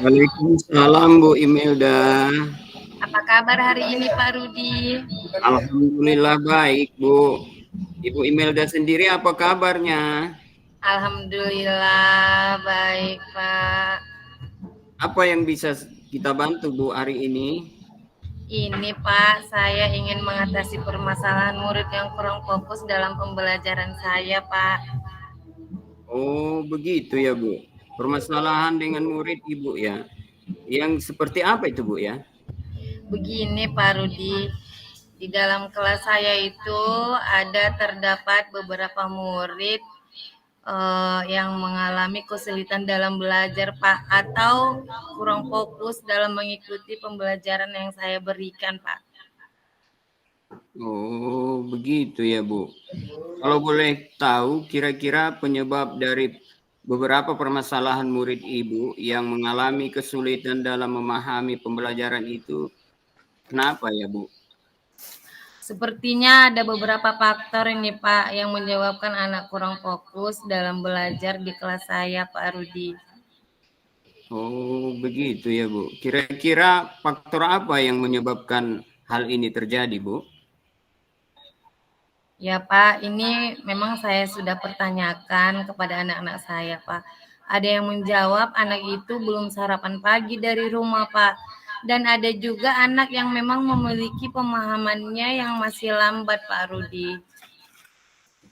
Waalaikumsalam Bu Imelda. Apa kabar hari ini Pak Rudi? Alhamdulillah baik Bu. Ibu Imelda sendiri apa kabarnya? Alhamdulillah baik Pak. Apa yang bisa kita bantu Bu hari ini? Ini Pak, saya ingin mengatasi permasalahan murid yang kurang fokus dalam pembelajaran saya Pak. Oh begitu ya Bu. Permasalahan dengan murid Ibu ya. Yang seperti apa itu Bu ya? Begini Pak Rudi, di dalam kelas saya itu terdapat beberapa murid yang mengalami kesulitan dalam belajar Pak, atau kurang fokus dalam mengikuti pembelajaran yang saya berikan Pak. Oh begitu ya Bu. Kalau boleh tahu kira-kira penyebab dari beberapa permasalahan murid Ibu yang mengalami kesulitan dalam memahami pembelajaran itu kenapa ya Bu? Sepertinya ada beberapa faktor ini Pak yang menyebabkan anak kurang fokus dalam belajar di kelas saya Pak Rudi. Oh begitu ya Bu. Kira-kira faktor apa yang menyebabkan hal ini terjadi Bu? Ya Pak, ini memang saya sudah pertanyakan kepada anak-anak saya Pak. Ada yang menjawab anak itu belum sarapan pagi dari rumah Pak. Dan ada juga anak yang memang memiliki pemahamannya yang masih lambat Pak Rudi.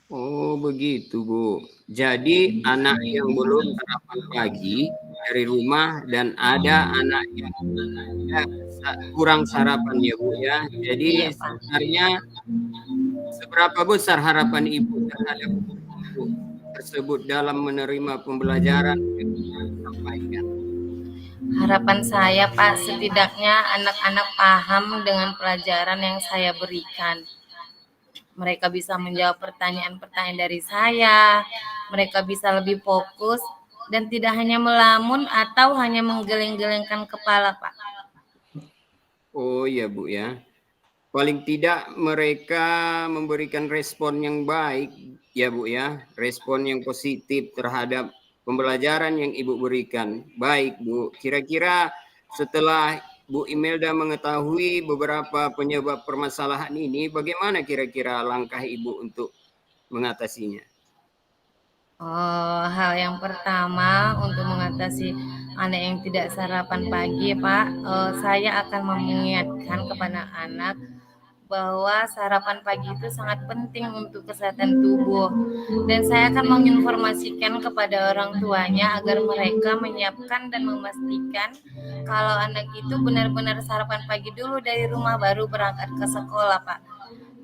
Oh begitu Bu. Jadi anak yang belum sarapan pagi dari rumah dan ada anak yang kurang sarapan ya Bu ya. Jadi Iya Pak. sebenarnya seberapa besar harapan Ibu terhadap Ibu tersebut dalam menerima pembelajaran yang disampaikan? Harapan saya Pak, setidaknya anak-anak paham dengan pelajaran yang saya berikan. Mereka bisa menjawab pertanyaan-pertanyaan dari saya, mereka bisa lebih fokus, dan tidak hanya melamun atau hanya menggeleng-gelengkan kepala Pak. Oh iya Bu ya. Paling tidak mereka memberikan respon yang baik ya Bu ya. Respon yang positif terhadap pembelajaran yang Ibu berikan. Baik Bu, kira-kira setelah Bu Imelda mengetahui beberapa penyebab permasalahan ini, bagaimana kira-kira langkah Ibu untuk mengatasinya? Hal yang pertama untuk mengatasi anak yang tidak sarapan pagi, Pak, saya akan mengingatkan kepada anak bahwa sarapan pagi itu sangat penting untuk kesehatan tubuh. Dan saya akan menginformasikan kepada orang tuanya agar mereka menyiapkan dan memastikan kalau anak itu benar-benar sarapan pagi dulu dari rumah baru berangkat ke sekolah, Pak.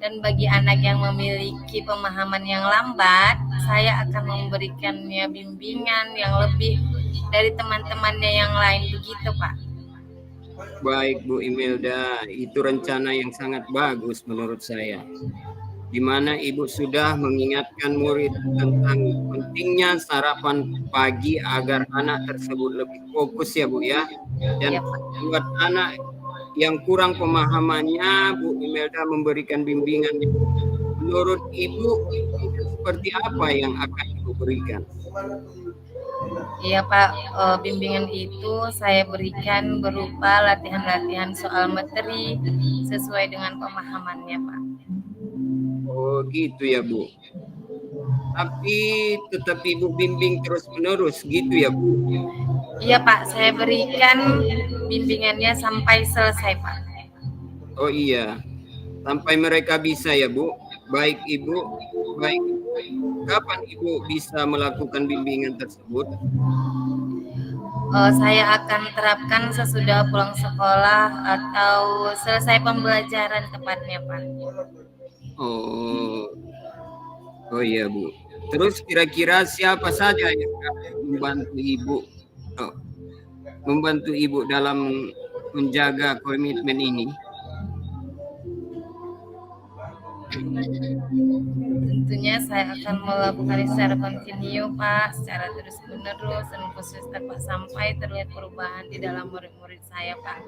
Dan bagi anak yang memiliki pemahaman yang lambat, saya akan memberikannya bimbingan yang lebih dari teman-temannya yang lain, begitu Pak. Baik Bu Imelda, itu rencana yang sangat bagus menurut saya. Di mana Ibu sudah mengingatkan murid tentang pentingnya sarapan pagi agar anak tersebut lebih fokus ya Bu ya. Dan Ya Pak. buat anak yang kurang pemahamannya, Bu Imelda memberikan bimbingan. Menurut Ibu, bimbingan seperti apa yang akan Ibu berikan? Iya Pak, bimbingan itu saya berikan berupa latihan-latihan soal materi sesuai dengan pemahamannya Pak. Oh gitu ya Bu. Tapi tetap Ibu bimbing terus-menerus gitu ya Bu. Iya Pak, saya berikan bimbingannya sampai selesai Pak. Oh iya, sampai mereka bisa ya Bu. Baik Ibu, baik. Kapan Ibu bisa melakukan bimbingan tersebut? Saya akan terapkan sesudah pulang sekolah atau selesai pembelajaran tepatnya Pak. Oh, oh iya Bu. Terus kira-kira siapa saja yang akan membantu Ibu, oh, membantu Ibu dalam menjaga komitmen ini? Tentunya saya akan melakukan secara kontinu Pak, secara terus menerus dan khusus sampai terlihat perubahan di dalam murid-murid saya Pak.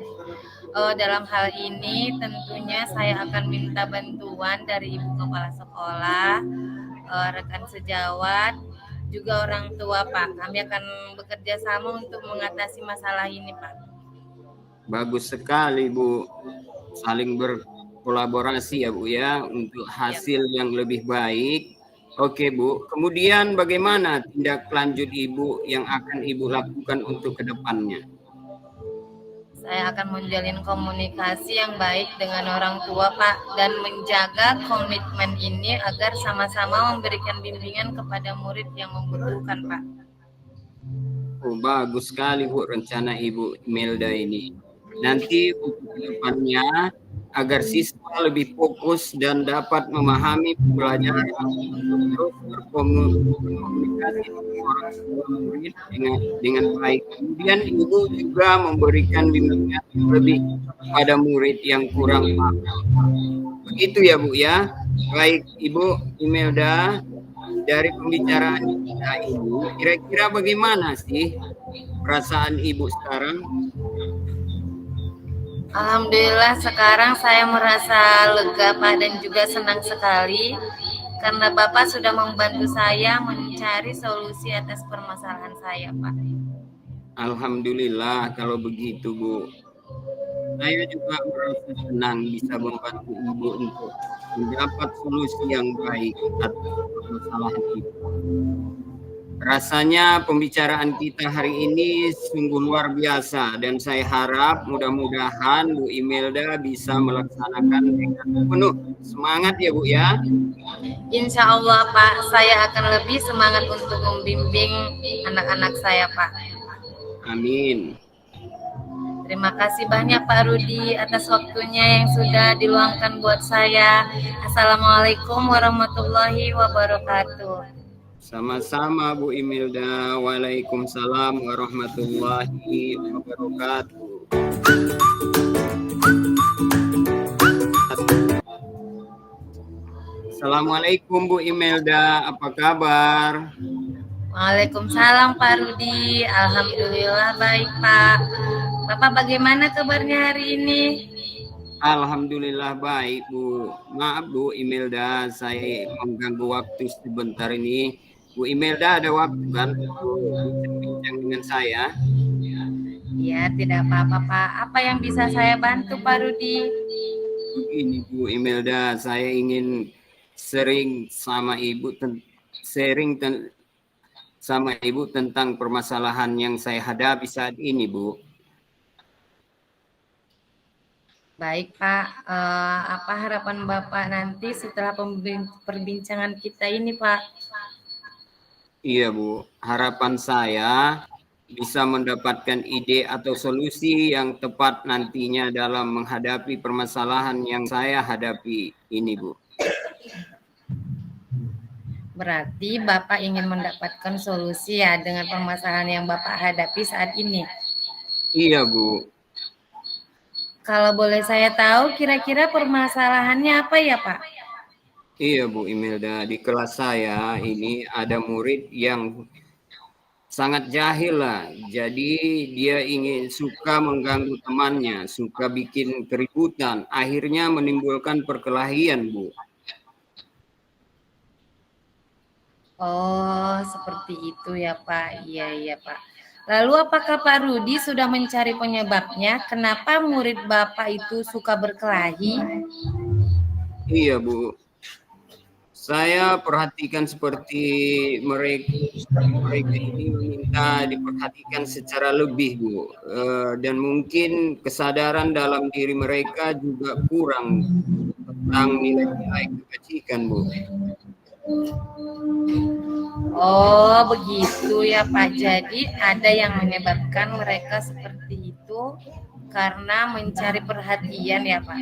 Dalam hal ini tentunya saya akan minta bantuan dari Ibu Kepala Sekolah, rekan sejawat, juga orang tua, Pak. Kami akan bekerja sama untuk mengatasi masalah ini, Pak. Bagus sekali, Bu. Saling berkolaborasi ya, Bu ya, untuk hasil yang lebih baik. Oke, Bu. Kemudian bagaimana tindak lanjut Ibu yang akan Ibu lakukan untuk ke depannya? Saya akan menjalin komunikasi yang baik dengan orang tua, Pak, dan menjaga komitmen ini agar sama-sama memberikan bimbingan kepada murid yang membutuhkan, Pak. Oh, bagus sekali, Bu, rencana Ibu Imelda ini. Nanti untuk ke depannya, agar siswa lebih fokus dan dapat memahami pembelajaran untuk terus berkomunikasi dengan orang tua murid dengan baik. Kemudian Ibu juga memberikan bimbingan lebih pada murid yang kurang paham. Begitu ya, Bu ya. Baik, Ibu Imelda, dari pembicaraan kita ini, kira-kira bagaimana sih perasaan Ibu sekarang? Alhamdulillah sekarang saya merasa lega, Pak, dan juga senang sekali karena Bapak sudah membantu saya mencari solusi atas permasalahan saya, Pak. Alhamdulillah kalau begitu, Bu. Saya juga merasa senang bisa membantu Ibu untuk mendapat solusi yang baik atas permasalahan Ibu. Rasanya pembicaraan kita hari ini sungguh luar biasa dan saya harap mudah-mudahan Bu Imelda bisa melaksanakan dengan penuh semangat ya, Bu ya. Insya Allah, Pak, saya akan lebih semangat untuk membimbing anak-anak saya, Pak. Amin. Terima kasih banyak Pak Rudi atas waktunya yang sudah diluangkan buat saya. Assalamualaikum warahmatullahi wabarakatuh. Sama-sama Bu Imelda. Waalaikumsalam warahmatullahi wabarakatuh. Assalamualaikum Bu Imelda, apa kabar? Waalaikumsalam Pak Rudi. Alhamdulillah baik Pak. Bapak bagaimana kabarnya hari ini? Alhamdulillah baik Bu. Maaf Bu Imelda, saya mengganggu waktu sebentar ini. Bu Imelda ada waktu kan untuk bincang-bincang dengan saya? Ya, tidak apa-apa Pak. Apa yang bisa saya bantu Pak Rudi? Begini Bu Imelda, saya ingin sharing sama Ibu tentang permasalahan yang saya hadapi saat ini, Bu. Baik Pak, apa harapan Bapak nanti setelah perbincangan kita ini Pak? Iya Bu, harapan saya bisa mendapatkan ide atau solusi yang tepat nantinya dalam menghadapi permasalahan yang saya hadapi ini Bu. Berarti Bapak ingin mendapatkan solusi ya dengan permasalahan yang Bapak hadapi saat ini? Iya Bu. Kalau boleh saya tahu kira-kira permasalahannya apa ya Pak? Iya Bu Imelda, di kelas saya ini ada murid yang sangat jahil lah. Jadi dia suka mengganggu temannya, suka bikin keributan, akhirnya menimbulkan perkelahian Bu. Oh, seperti itu ya Pak. Iya Pak. Lalu apakah Pak Rudi sudah mencari penyebabnya? Kenapa murid Bapak itu suka berkelahi? Iya Bu. Saya perhatikan seperti mereka ini meminta diperhatikan secara lebih Bu. Dan mungkin kesadaran dalam diri mereka juga kurang tentang nilai-nilai kebajikan Bu. Oh, begitu ya Pak. Jadi ada yang menyebabkan mereka seperti itu karena mencari perhatian ya Pak.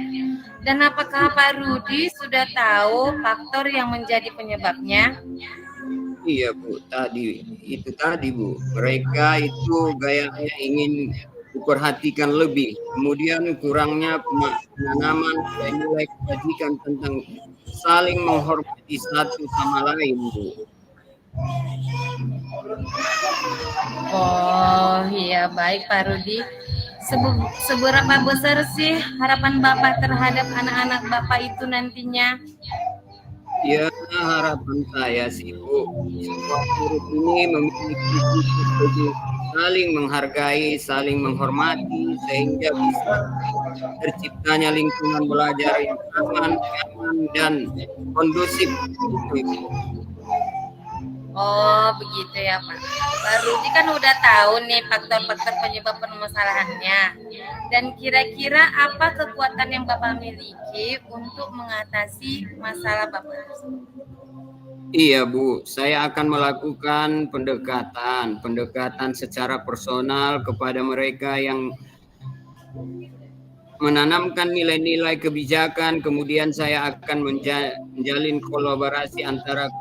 Dan apakah Pak Rudi sudah tahu faktor yang menjadi penyebabnya? Iya Bu, itu tadi Bu. Mereka itu gayanya ingin diperhatikan lebih. Kemudian kurangnya penanaman nilai kebajikan tentang saling menghormati satu sama lain Bu. Oh iya baik Pak Rudi. Seberapa besar sih harapan Bapak terhadap anak-anak Bapak itu nantinya? Ya, harapan saya sih Bu, semua murid ini memiliki sikap lebih saling menghargai, saling menghormati, sehingga bisa terciptanya lingkungan belajar yang aman, nyaman, dan kondusif. Gitu, Ibu. Oh, begitu ya, Pak. Pak Rudi kan udah tahu nih faktor-faktor penyebab permasalahannya. Dan kira-kira apa kekuatan yang Bapak miliki untuk mengatasi masalah Bapak? Iya Bu, saya akan melakukan pendekatan secara personal kepada mereka yang menanamkan nilai-nilai kebijakan, kemudian saya akan menjalin kolaborasi antara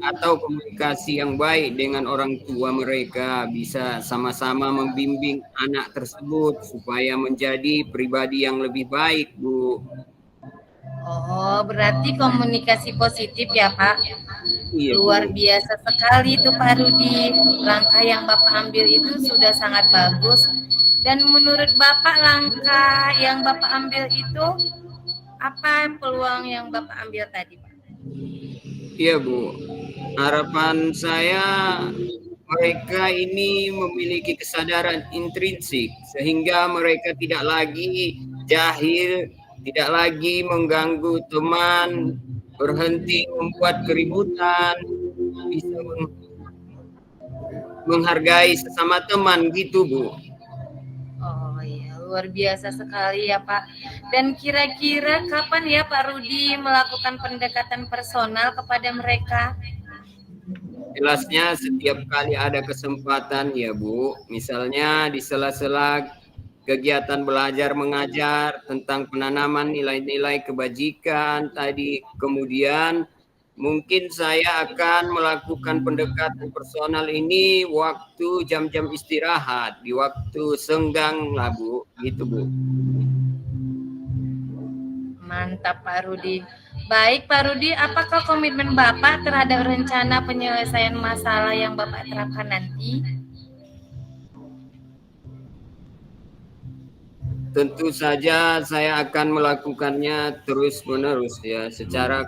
atau komunikasi yang baik dengan orang tua mereka, bisa sama-sama membimbing anak tersebut supaya menjadi pribadi yang lebih baik, Bu. Oh, berarti komunikasi positif ya, Pak. Iya, Luar Bu. biasa sekali itu Pak Rudi. Langkah yang Bapak ambil itu sudah sangat bagus. Dan menurut Bapak langkah yang Bapak ambil itu apa peluang yang Bapak ambil tadi, Pak? Iya, Bu. Harapan saya mereka ini memiliki kesadaran intrinsik sehingga mereka tidak lagi jahil, tidak lagi mengganggu teman, berhenti membuat keributan, bisa menghargai sesama teman gitu, Bu. Oh iya, luar biasa sekali ya Pak. Dan kira-kira kapan ya Pak Rudi melakukan pendekatan personal kepada mereka? Jelasnya setiap kali ada kesempatan ya Bu, misalnya di sela-sela kegiatan belajar mengajar tentang penanaman nilai-nilai kebajikan tadi, kemudian mungkin saya akan melakukan pendekatan personal ini waktu jam-jam istirahat, di waktu senggang lah Bu, gitu Bu. Mantap Pak Rudi. Baik Pak Rudi, apakah komitmen Bapak terhadap rencana penyelesaian masalah yang Bapak terapkan nanti? Tentu saja saya akan melakukannya terus-menerus ya, secara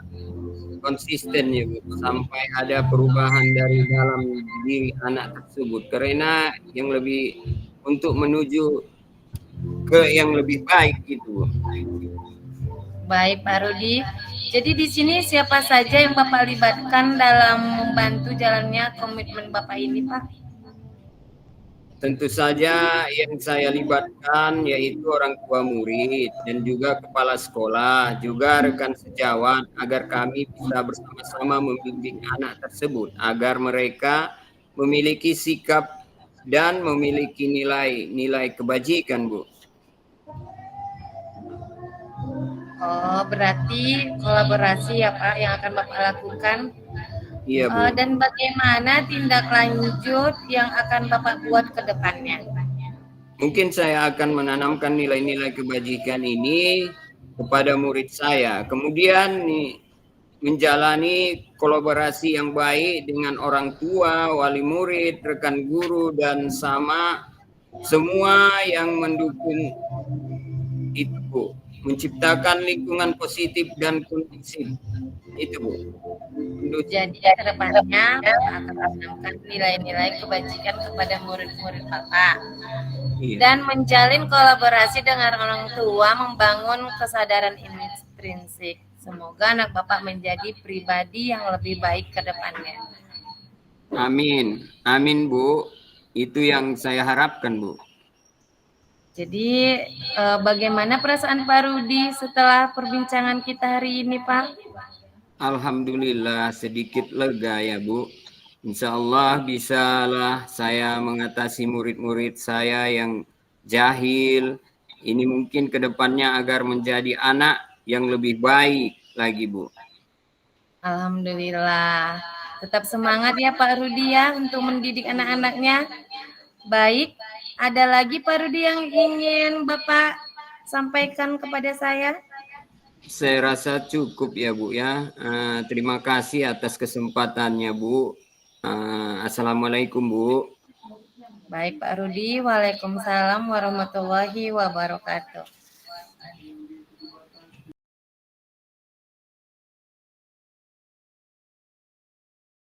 konsisten ya Bu, sampai ada perubahan dari dalam diri anak tersebut. Karena yang lebih untuk menuju ke yang lebih baik gitu. Baik Pak Rudi. Jadi di sini siapa saja yang Bapak libatkan dalam membantu jalannya komitmen Bapak ini Pak? Tentu saja yang saya libatkan yaitu orang tua murid dan juga kepala sekolah, juga rekan sejawat agar kami bisa bersama-sama membimbing anak tersebut agar mereka memiliki sikap dan memiliki nilai-nilai kebajikan, Bu. Oh, berarti kolaborasi ya Pak yang akan Bapak lakukan. Iya, Bu. Dan bagaimana tindak lanjut yang akan Bapak buat ke depannya? Mungkin saya akan menanamkan nilai-nilai kebajikan ini kepada murid saya. Kemudian menjalani kolaborasi yang baik dengan orang tua, wali murid, rekan guru, dan sama semua yang mendukung itu, Bu. Menciptakan lingkungan positif dan kondusif. Itu, Bu. Kondusif. Jadi ke depannya Bapak akan menanamkan nilai-nilai kebajikan kepada murid-murid Bapak Iya. dan menjalin kolaborasi dengan orang tua membangun kesadaran intrinsik. Semoga anak Bapak menjadi pribadi yang lebih baik ke depannya. Amin. Amin, Bu. Itu yang saya harapkan, Bu. Jadi bagaimana perasaan Pak Rudi setelah perbincangan kita hari ini Pak? Alhamdulillah sedikit lega ya Bu. Insya Allah bisalah saya mengatasi murid-murid saya yang jahil. Ini mungkin ke depannya agar menjadi anak yang lebih baik lagi Bu. Alhamdulillah. Tetap semangat ya Pak Rudi ya untuk mendidik anak-anaknya. Baik, ada lagi Pak Rudi yang ingin Bapak sampaikan kepada saya? Saya rasa cukup ya Bu ya. Terima kasih atas kesempatannya Bu. Assalamualaikum Bu. Baik Pak Rudi, Waalaikumsalam warahmatullahi wabarakatuh.